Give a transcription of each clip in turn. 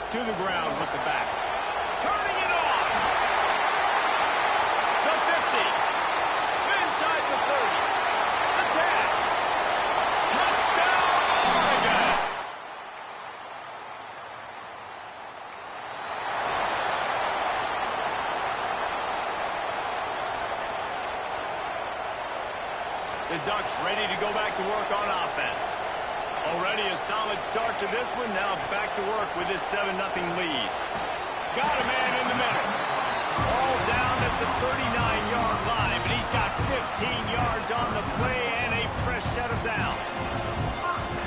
To the ground with the back. Turning it on. The 50. Inside the 30. The 10. Touchdown, Oregon. The Ducks ready to go back to work on offense. Already a solid start to this one. Now back to work with this 7-0 lead. Got a man in the middle. All down at the 39-yard line, but he's got 15 yards on the play and a fresh set of downs.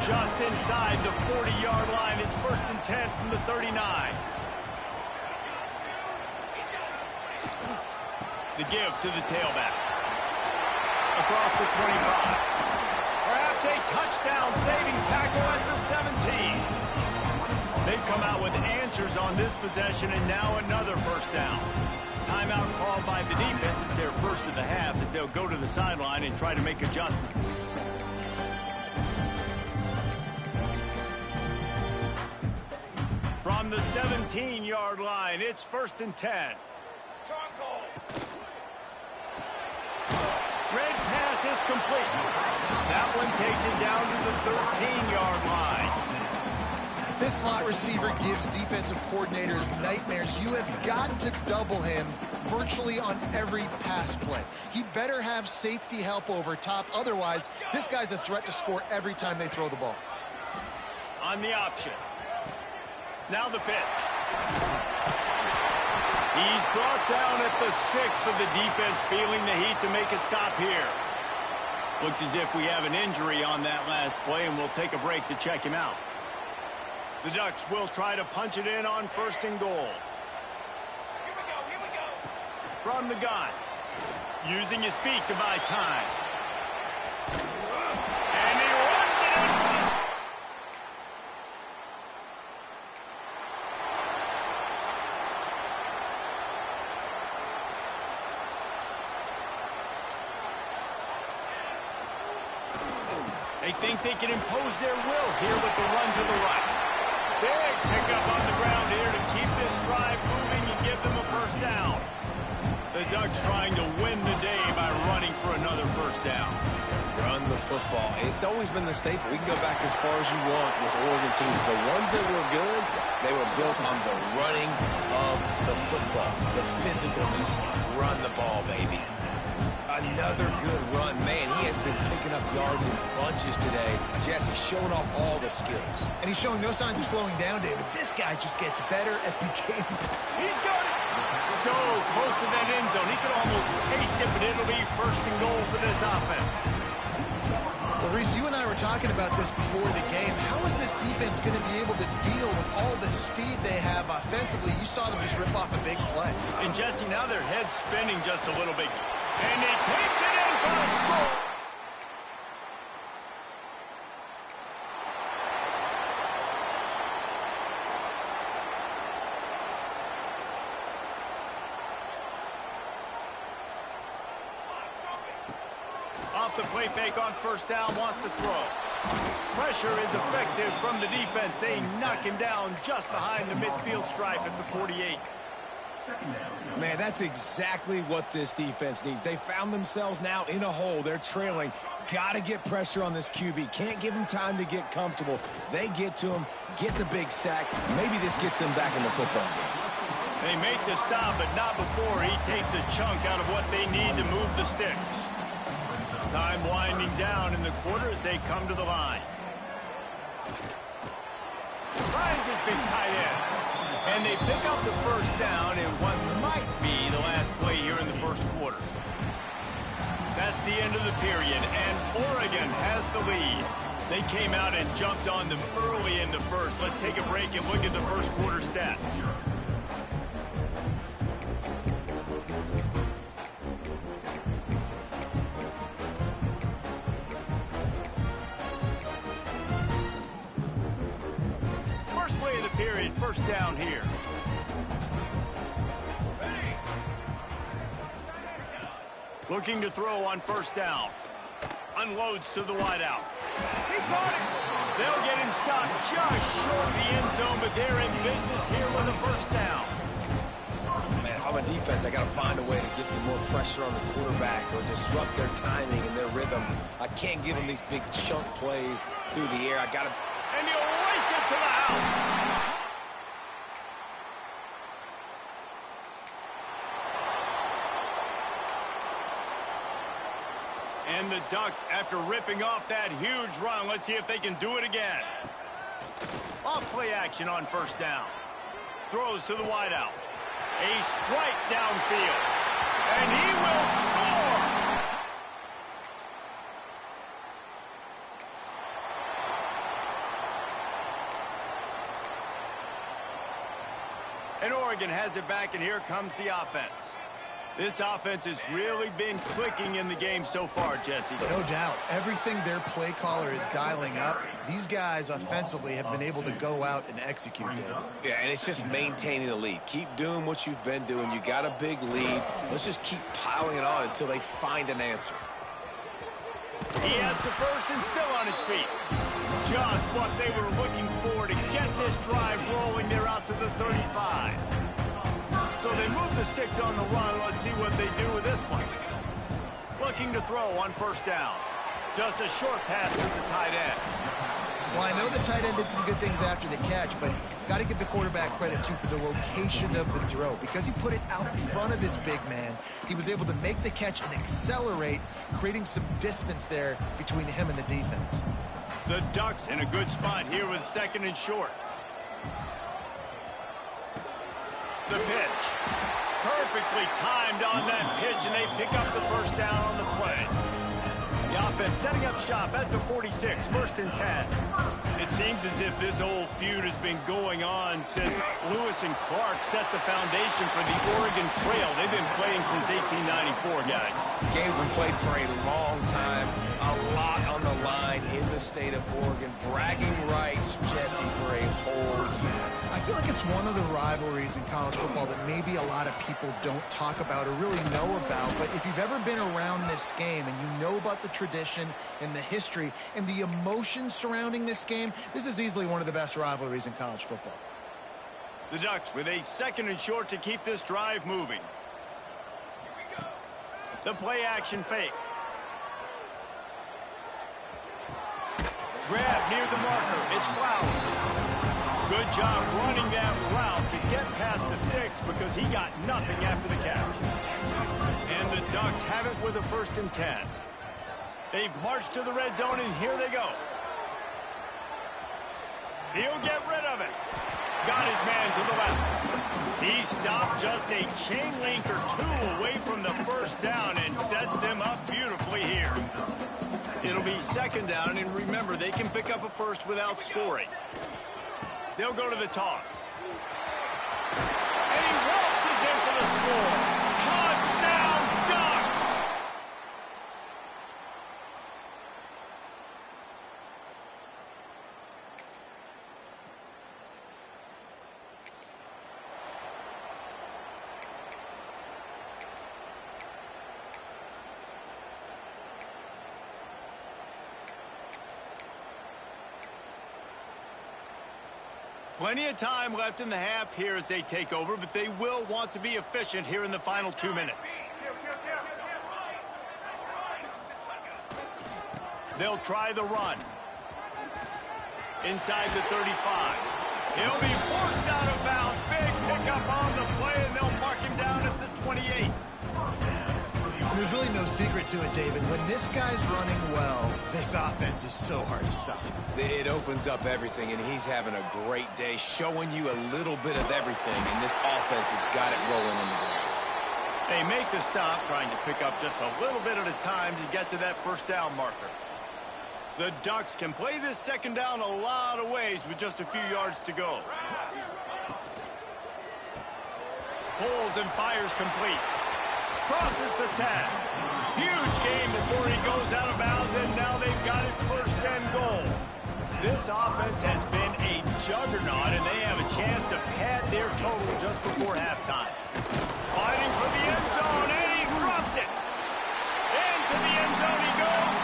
Just inside the 40-yard line, it's 1st and 10 from the 39. The give to the tailback. Across the 25. Perhaps a touchdown-saving tackle at the 17. They've come out with answers on this possession, and now another first down. Timeout called by the defense. It's their first of the half as they'll go to the sideline and try to make adjustments. From the 17-yard line, it's 1st and 10. Red pass, it's complete. That one takes it down to the 13-yard line. This slot receiver gives defensive coordinators nightmares. You have got to double him virtually on every pass play. He better have safety help over top. Otherwise, this guy's a threat to score every time they throw the ball. On the option. Now the pitch. He's brought down at the 6, but the defense feeling the heat to make a stop here. Looks as if we have an injury on that last play, and we'll take a break to check him out. The Ducks will try to punch it in on 1st and goal. Here we go. From the gun. Using his feet to buy time. And he runs it in for the... They think they can impose their will here with the run to the right. Big pickup on the ground here to keep this drive moving and give them a first down. The Ducks trying to win the day by running for another first down. Run the football. It's always been the staple. We can go back as far as you want with Oregon teams. The ones that were good, they were built on the running of the football. The physicalness. Run the ball, baby. Another good run. Man, he has been picking up yards in bunches today. Jesse showing off all the skills. And he's showing no signs of slowing down, David. This guy just gets better as the game. He's got it. So close to that end zone. He could almost taste it, but it'll be 1st and goal for this offense. Well, Reese, you and I were talking about this before the game. How is this defense going to be able to deal with all the speed they have offensively? You saw them just rip off a big play. And Jesse, now their head's spinning just a little bit. And he takes it in for a score. Off the play fake on 1st down, wants to throw. Pressure is effective from the defense. They knock him down just behind the midfield stripe at the 48. Man, that's exactly what this defense needs. They found themselves now in a hole. They're trailing. Got to get pressure on this QB. Can't give him time to get comfortable. They get to him, get the big sack. Maybe this gets them back in the football game. They make the stop, but not before he takes a chunk out of what they need to move the sticks. Time winding down in the quarter as they come to the line. Finds his big tight end. And they pick up the first down in what might be the last play here in the first quarter. That's the end of the period, and Oregon has the lead. They came out and jumped on them early in the first. Let's take a break and look at the first quarter stats. First play of the period, first down here. Looking to throw on 1st down. Unloads to the wideout. He caught it. They'll get him stopped just short of the end zone, but they're in business here with a first down. Man, if I'm a defense, I got to find a way to get some more pressure on the quarterback or disrupt their timing and their rhythm. I can't give them these big chunk plays through the air. I got to... And he'll race it to the house. And the Ducks, after ripping off that huge run, let's see if they can do it again. Off play action on first down. Throws to the wideout. A strike downfield. And he will score! And Oregon has it back, and here comes the offense. This offense has really been clicking in the game so far, Jesse. No doubt. Everything their play caller is dialing up, these guys offensively have been able to go out and execute, Dave. Yeah, and it's just maintaining the lead. Keep doing what you've been doing. You got a big lead. Let's just keep piling it on until they find an answer. He has the first and still on his feet. Just what they were looking for to get this drive rolling. They're out to the 35. So they move the sticks on the run. Let's see what they do with this one. Looking to throw on first down. Just a short pass to the tight end. Well, I know the tight end did some good things after the catch, but got to give the quarterback credit, too, for the location of the throw. Because he put it out in front of his big man, he was able to make the catch and accelerate, creating some distance there between him and the defense. The Ducks in a good spot here with second and short. The pitch. Perfectly timed on that pitch, and they pick up the first down on the play. The offense setting up shop at the 46, first and 10. It seems as if this old feud has been going on since Lewis and Clark set the foundation for the Oregon Trail. They've been playing since 1894, guys. Game's been played for a long time. A lot on the line in the state of Oregon. Bragging rights, Jesse, for a whole year. I feel like it's one of the rivalries in college football that maybe a lot of people don't talk about or really know about. But if you've ever been around this game and you know about the tradition and the history and the emotions surrounding this game, this is easily one of the best rivalries in college football. The Ducks with a second and short to keep this drive moving. The play action fake. Grab near the marker. It's Flowers. Good job running that route to get past the sticks because he got nothing after the catch. And the Ducks have it with a first and 10. They've marched to the red zone, and here they go. He'll get rid of it. Got his man to the left. He stopped just a chain link or two away from the first down and sets them up beautifully here. It'll be second down, and remember, they can pick up a first without scoring. They'll go to the toss. And he waltzes in for the score. Touchdown, Ducks! Plenty of time left in the half here as they take over, but they will want to be efficient here in the final 2 minutes. They'll try the run. Inside the 35. He'll be forced out of bounds. Big pickup on the play, and they'll mark him down at the 28. There's really no secret to it, David. When this guy's running well, this offense is so hard to stop. It opens up everything, and he's having a great day, showing you a little bit of everything, and this offense has got it rolling on the ground. They make the stop, trying to pick up just a little bit at a time to get to that first down marker. The Ducks can play this second down a lot of ways with just a few yards to go. Pulls and fires complete. Crosses the 10. Huge gain before he goes out of bounds, and now they've got it first and goal. This offense has been a juggernaut, and they have a chance to pad their total just before halftime. Fighting for the end zone, and he dropped it. Into the end zone he goes.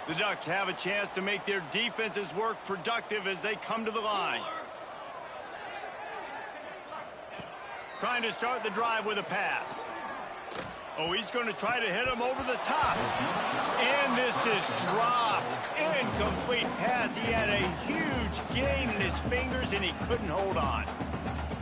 The Ducks have a chance to make their defense's work productive as they come to the line. Trying to start the drive with a pass. Oh, he's going to try to hit him over the top. And this is dropped. Incomplete pass. He had a huge gain in his fingers, and he couldn't hold on.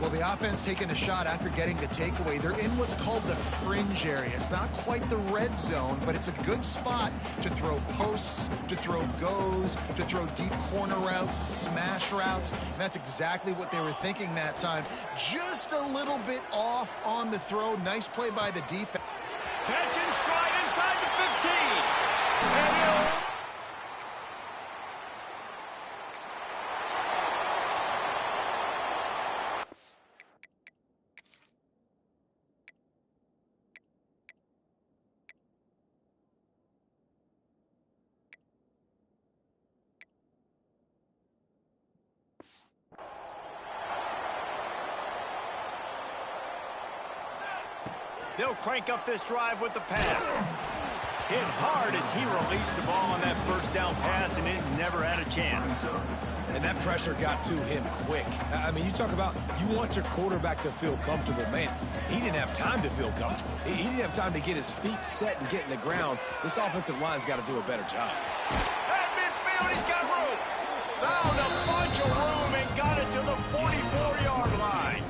Well, the offense taking a shot after getting the takeaway. They're in what's called the fringe area. It's not quite the red zone, but it's a good spot to throw posts, to throw goes, to throw deep corner routes, smash routes. And that's exactly what they were thinking that time. Just a little bit off on the throw. Nice play by the defense. Catch and stride inside the 15. And he'll... They'll crank up this drive with the pass. Hit hard as he released the ball on that first down pass, and it never had a chance. And that pressure got to him quick. I mean, you talk about you want your quarterback to feel comfortable. Man, he didn't have time to feel comfortable. He didn't have time to get his feet set and get in the ground. This offensive line's got to do a better job. At midfield, he's got room. Found a bunch of room and got it to the 44-yard line.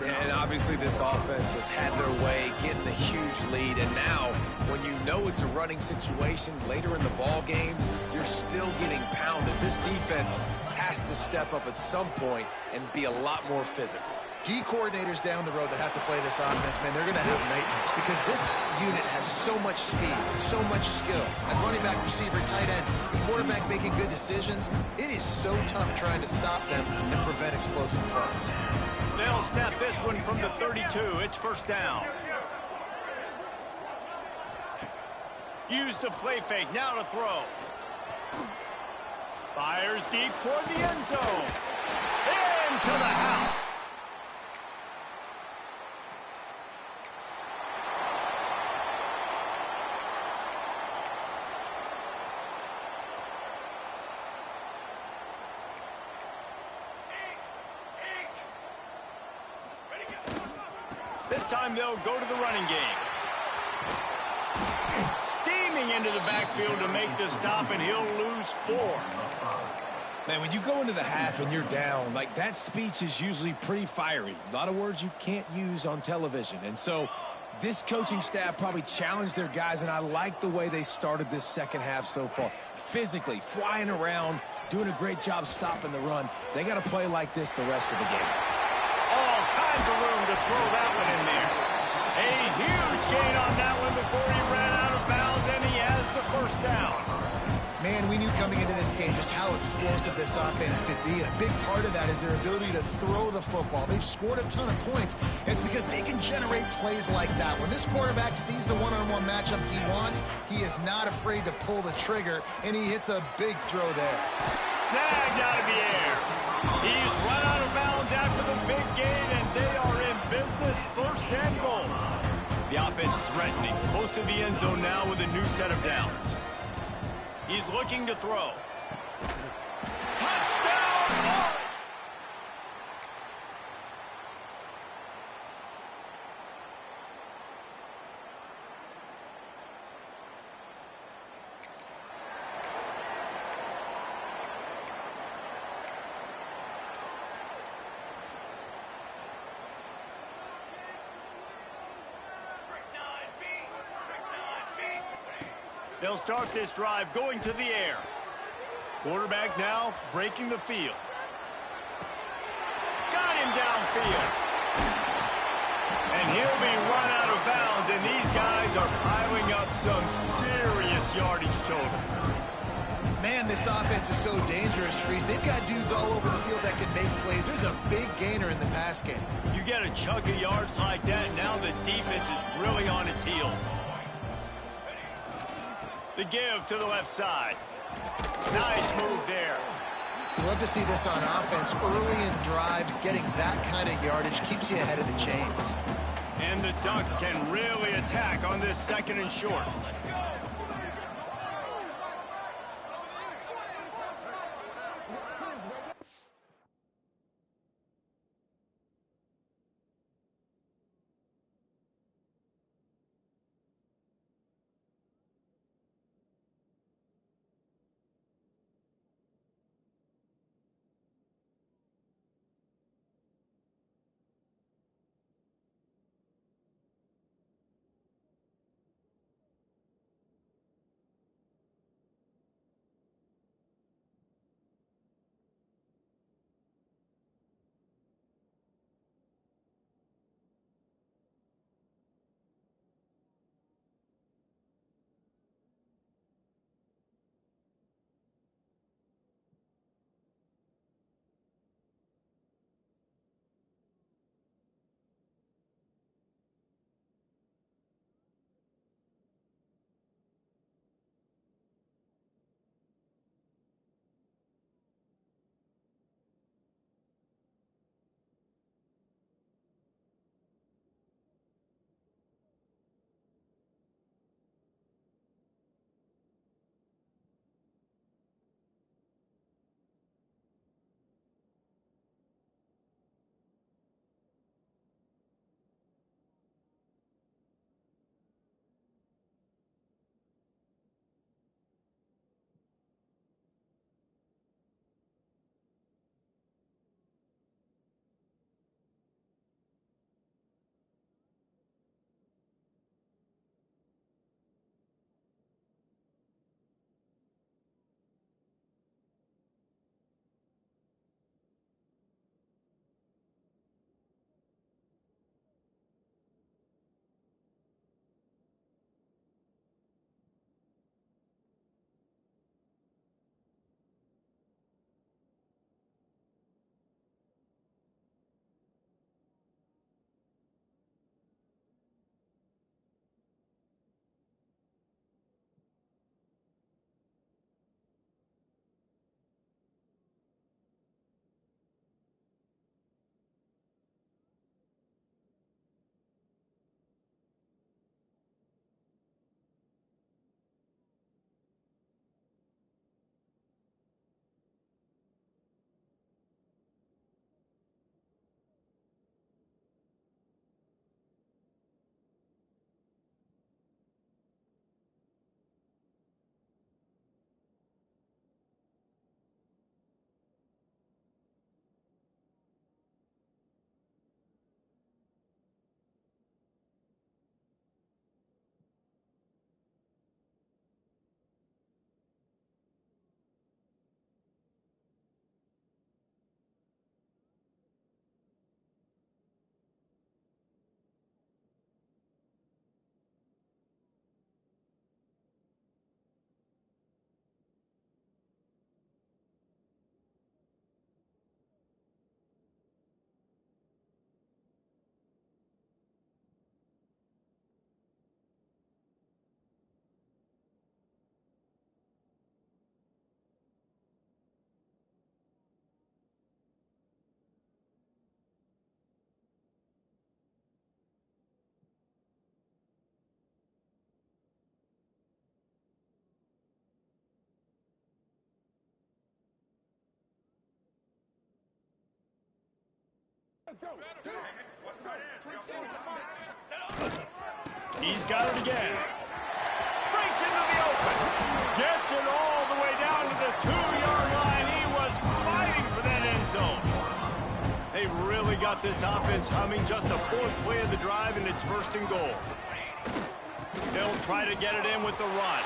And obviously this offense has had their way, getting the huge lead. And now, when you know it's a running situation later in the ball games, you're still getting pounded. This defense has to step up at some point and be a lot more physical. D coordinators down the road that have to play this offense, man, they're going to have nightmares because this unit has so much speed, so much skill. At running back, receiver, tight end, the quarterback making good decisions. It is so tough trying to stop them and prevent explosive plays. They'll snap this one from the 32. It's first down. Use the play fake. Now to throw. Fires deep toward the end zone. Into the house. This time they'll go to the running game. Steaming into the backfield to make the stop, and he'll lose 4. Man, when you go into the half and you're down, like that speech is usually pretty fiery. A lot of words you can't use on television. And so this coaching staff probably challenged their guys, and I like the way they started this second half so far. Physically, flying around, doing a great job stopping the run. They got to play like this the rest of the game. All kinds of room to throw that one in there. A huge gain on that one before he ran out of bounds, and he has the first down. Man, we knew coming into this game just how explosive this offense could be, and a big part of that is their ability to throw the football. They've scored a ton of points, and it's because they can generate plays like that. When this quarterback sees the one-on-one matchup he wants, he is not afraid to pull the trigger, and he hits a big throw there. Snagged out of the air. He's run out of bounds after the big gain, and they are in business, first and goal. The offense threatening, close to the end zone now with a new set of downs. He's looking to throw. Touchdown! They'll start this drive going to the air. Quarterback now breaking the field. Got him downfield. And he'll be run out of bounds, and these guys are piling up some serious yardage totals. Man, this offense is so dangerous, Reese. They've got dudes all over the field that can make plays. There's a big gainer in the pass game. You get a chunk of yards like that, now the defense is really on its heels. The give to the left side. Nice move there. You love to see this on offense. Early in drives, getting that kind of yardage keeps you ahead of the chains. And the Ducks can really attack on this second and short. He's got it again. Breaks into the open. Gets it all the way down to the 2-yard line. He was fighting for that end zone. They really got this offense humming. Just the 4th play of the drive, and it's 1st and goal. They'll try to get it in with the run.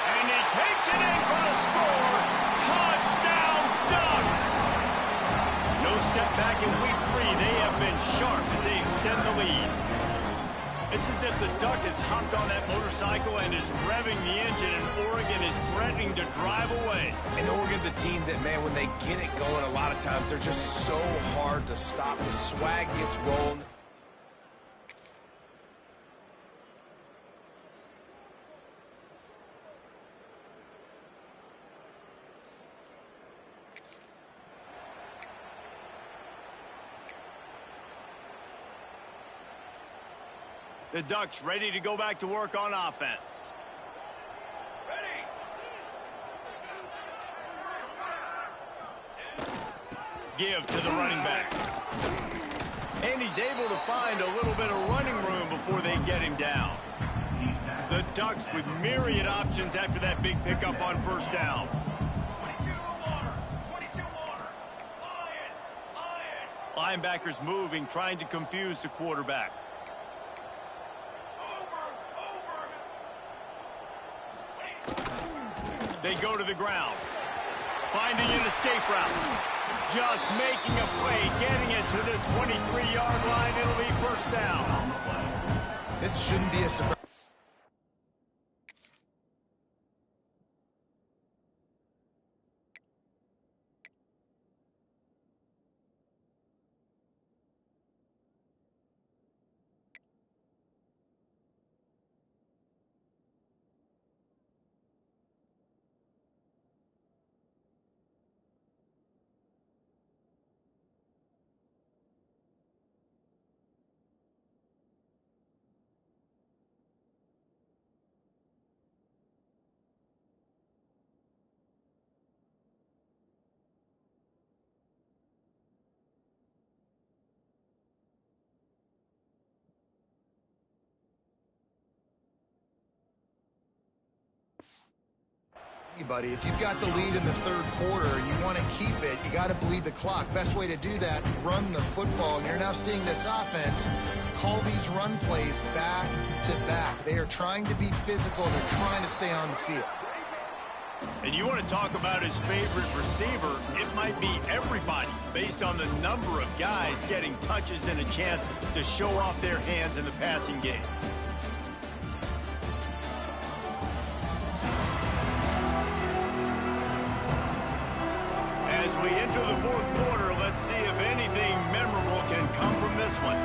And he takes it in for the score. Touchdown, Ducks! No step back in week 3. They have been sharp as they extend the lead. It's as if the Duck has hopped on that motorcycle and is revving the engine, and Oregon is threatening to drive away. And Oregon's a team that, man, when they get it going, a lot of times they're just so hard to stop. The swag gets rolling. The Ducks ready to go back to work on offense. Ready. Give to the running back. And he's able to find a little bit of running room before they get him down. The Ducks with myriad options after that big pickup on 1st down. 22 water. 22 water. Lion. Linebackers moving, trying to confuse the quarterback. They go to the ground, finding an escape route. Just making a play, getting it to the 23-yard line. It'll be 1st down. This shouldn't be a surprise. Buddy, if you've got the lead in the 3rd quarter and you want to keep it, you got to bleed the clock. Best way to do that, run the football. And you're now seeing this offense call these run plays back to back. They are trying to be physical. They're trying to stay on the field. And you want to talk about his favorite receiver, it might be everybody, based on the number of guys getting touches and a chance to show off their hands in the passing game. As we enter the 4th quarter, let's see if anything memorable can come from this one.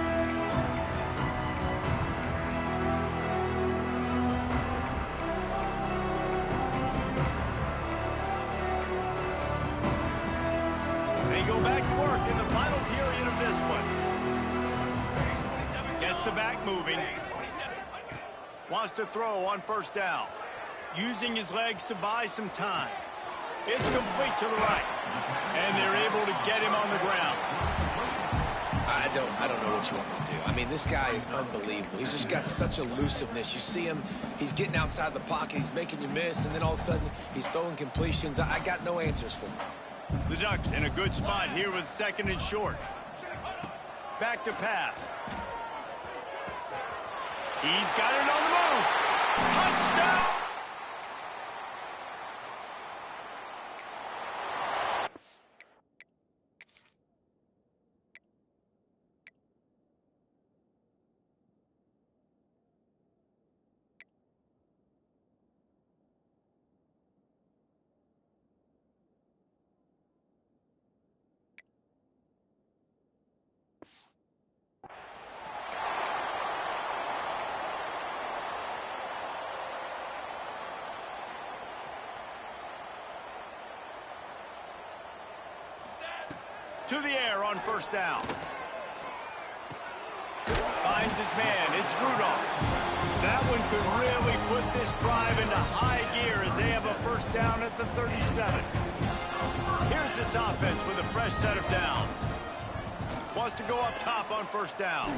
They go back to work in the final period of this one. Gets the back moving. Wants to throw on 1st down. Using his legs to buy some time. It's complete to the right. And they're able to get him on the ground. I don't know what you want me to do. I mean, this guy is unbelievable. He's just got such elusiveness. You see him, he's getting outside the pocket, he's making you miss, and then all of a sudden, he's throwing completions. I got no answers for him. The Ducks in a good spot here with 2nd and short. Back to pass. He's got it on the move. Touchdown! To the air on 1st down. Finds his man. It's Rudolph. That one could really put this drive into high gear as they have a 1st down at the 37. Here's this offense with a fresh set of downs. Wants to go up top on first down.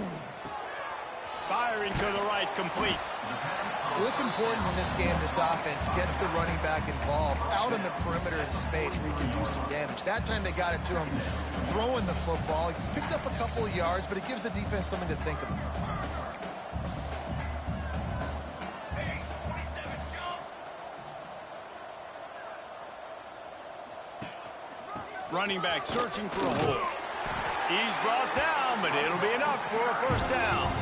Firing to the right, complete. Well, it's important in this game, this offense gets the running back involved out in the perimeter in space where you can do some damage. That time they got it to him throwing the football. He picked up a couple of yards, but it gives the defense something to think about. Running back searching for a hole. He's brought down, but it'll be enough for a first down.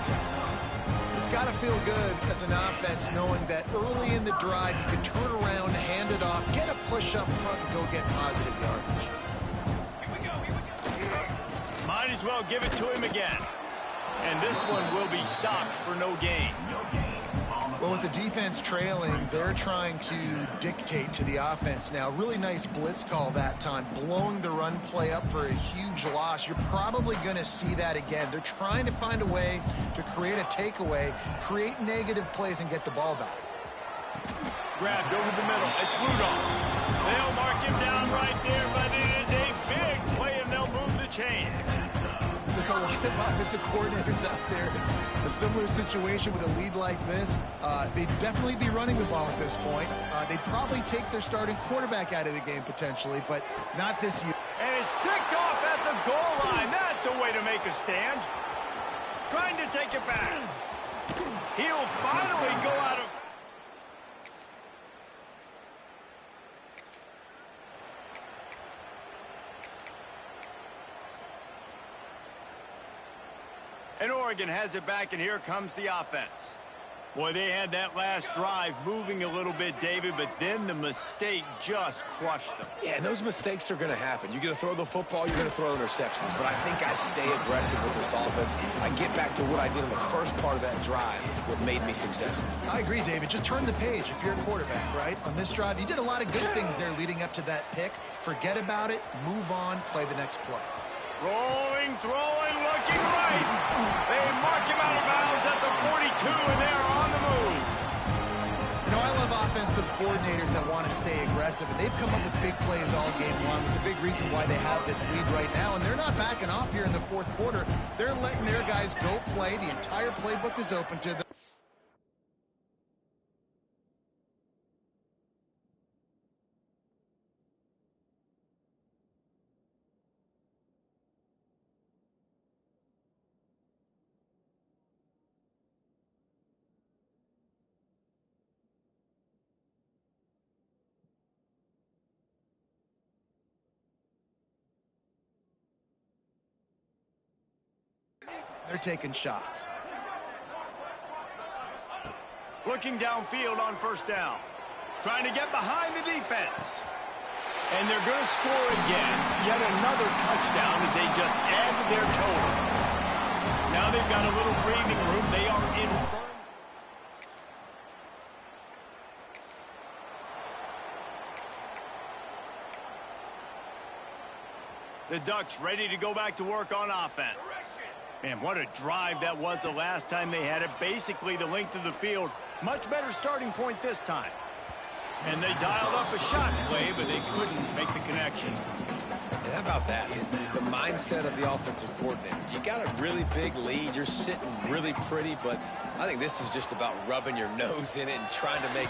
It's got to feel good as an offense knowing that early in the drive you can turn around, hand it off, get a push up front, and go get positive yardage. Might as well give it to him again. And this one will be stopped for no gain. Well, with the defense trailing, they're trying to dictate to the offense now. Really nice blitz call that time, blowing the run play up for a huge loss. You're probably going to see that again. They're trying to find a way to create a takeaway, create negative plays, and get the ball back. Grabbed over the middle. It's Rudolph. They'll mark him down right there, but it is a big play, and they'll move the chains. Look, a lot of offensive coordinators out there, a similar situation with a lead like this, they'd definitely be running the ball at this point. They'd probably take their starting quarterback out of the game potentially, but not this year. And it's picked off at the goal line. That's a way to make a stand. Trying to take it back. He'll finally go out of... And Oregon has it back, and here comes the offense. Boy, they had that last drive moving a little bit, David, but then the mistake just crushed them. Yeah, and those mistakes are going to happen. You're going to throw the football, you're going to throw interceptions. But I think I stay aggressive with this offense. I get back to what I did in the first part of that drive, what made me successful. I agree, David. Just turn the page if you're a quarterback, right? On this drive, you did a lot of good things there leading up to that pick. Forget about it, move on, play the next play. Rolling, throwing, looking right. They mark him out of bounds at the 42, and they're on the move. You know, I love offensive coordinators that want to stay aggressive, and they've come up with big plays all game long. It's a big reason why they have this lead right now, and they're not backing off here in the fourth quarter. They're letting their guys go play. The entire playbook is open to them. They're taking shots. Looking downfield on first down. Trying to get behind the defense. And they're going to score again. Yet another touchdown as they just add to their total. Now they've got a little breathing room. They are in front. The Ducks ready to go back to work on offense. Man, what a drive that was the last time they had it. Basically the length of the field. Much better starting point this time. And they dialed up a shot play, but they couldn't make the connection. And how about that? The mindset of the offensive coordinator. You got a really big lead. You're sitting really pretty, but I think this is just about rubbing your nose in it and trying to make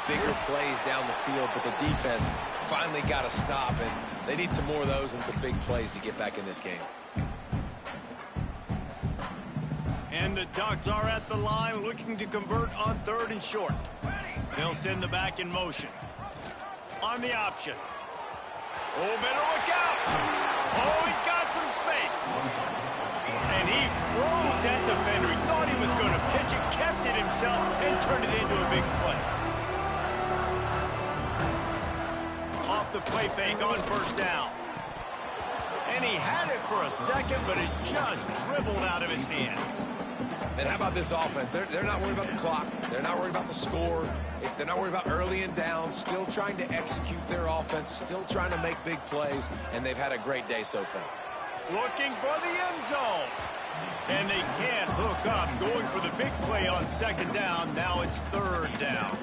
bigger plays down the field. But the defense finally got a stop, and they need some more of those and some big plays to get back in this game. And the Ducks are at the line looking to convert on 3rd and short. They'll send the back in motion. On the option. Oh, better look out. Oh, he's got some space. And he froze that defender. He thought he was going to pitch it, kept it himself, and turned it into a big play. Off the play fake on first down. And he had it for a second, but it just dribbled out of his hands. And how about this offense? They're not worried about the clock. They're not worried about the score. They're not worried about early and down. Still trying to execute their offense. Still trying to make big plays. And they've had a great day so far. Looking for the end zone. And they can't hook up. Going for the big play on second down. Now it's third down.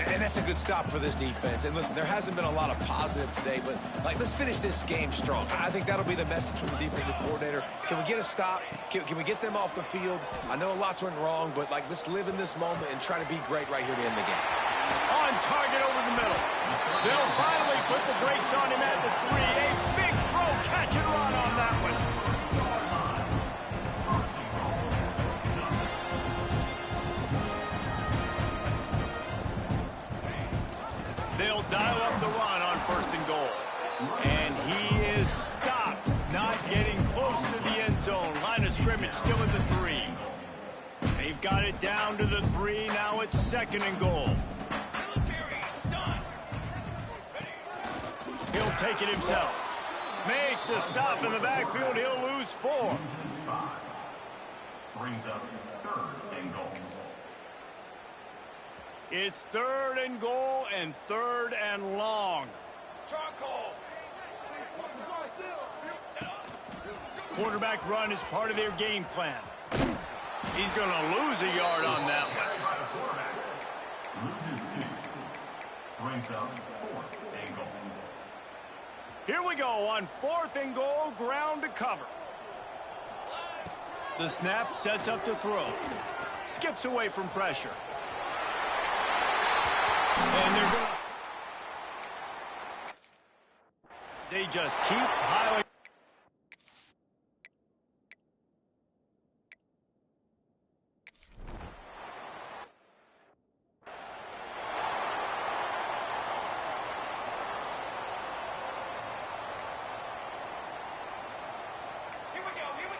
And that's a good stop for this defense. And listen, there hasn't been a lot of positive today, but let's finish this game strong. I think that'll be the message from the defensive coordinator. Can we get a stop? Can we get them off the field? I know lots went wrong, but let's live in this moment and try to be great right here to end the game. On target over the middle. They'll finally put the brakes on him at the 3. A big throw, catch and run on that one. They'll dial up the run on first and goal. And he is stopped, not getting close to the end zone. Line of scrimmage still at the 3. They've got it down to the 3. Now it's second and goal. He'll take it himself. Makes a stop in the backfield. He'll lose 4. Brings up third and goal. It's third and goal and third and long. Charcoal. Quarterback run is part of their game plan. He's going to lose a yard on that one. Loses 2. Brings up fourth and goal. Here we go on fourth and goal, ground to cover. The snap sets up to throw. Skips away from pressure. And they're going to... They just keep piling.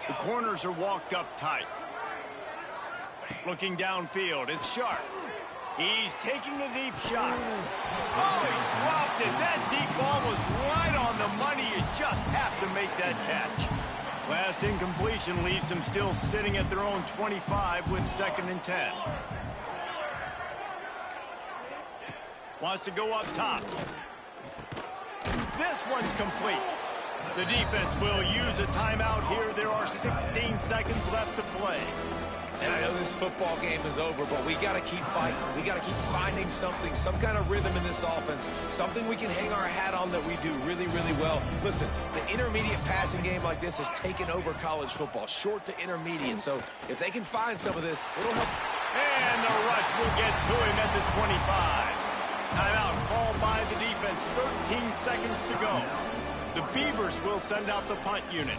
The corners are walked up tight. Looking downfield, it's Sharp. He's taking a deep shot. Oh, he dropped it. That deep ball was right on the money. You just have to make that catch. Last incompletion leaves them still sitting at their own 25 with second and 10. Wants to go up top. This one's complete. The defense will use a timeout here. There are 16 seconds left to play. And I know this football game is over, but we got to keep fighting. We got to keep finding something, some kind of rhythm in this offense, something we can hang our hat on that we do really, really well. Listen, the intermediate passing game like this has taken over college football, short to intermediate. So if they can find some of this, it'll help. And the rush will get to him at the 25. Timeout called by the defense. 13 seconds to go. The Beavers will send out the punt unit.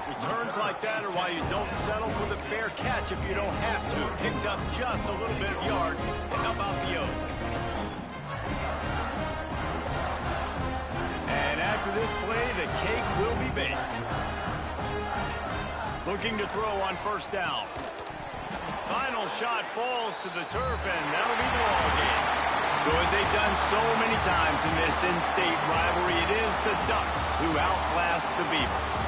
Returns like that are why you don't settle for the fair catch if you don't have to. Picks up just a little bit of yards to help out the Oaks. And after this play, the cake will be baked. Looking to throw on first down. Final shot falls to the turf, and that'll be the ball game. So as they've done so many times in this in-state rivalry, it is the Ducks who outlast the Beavers.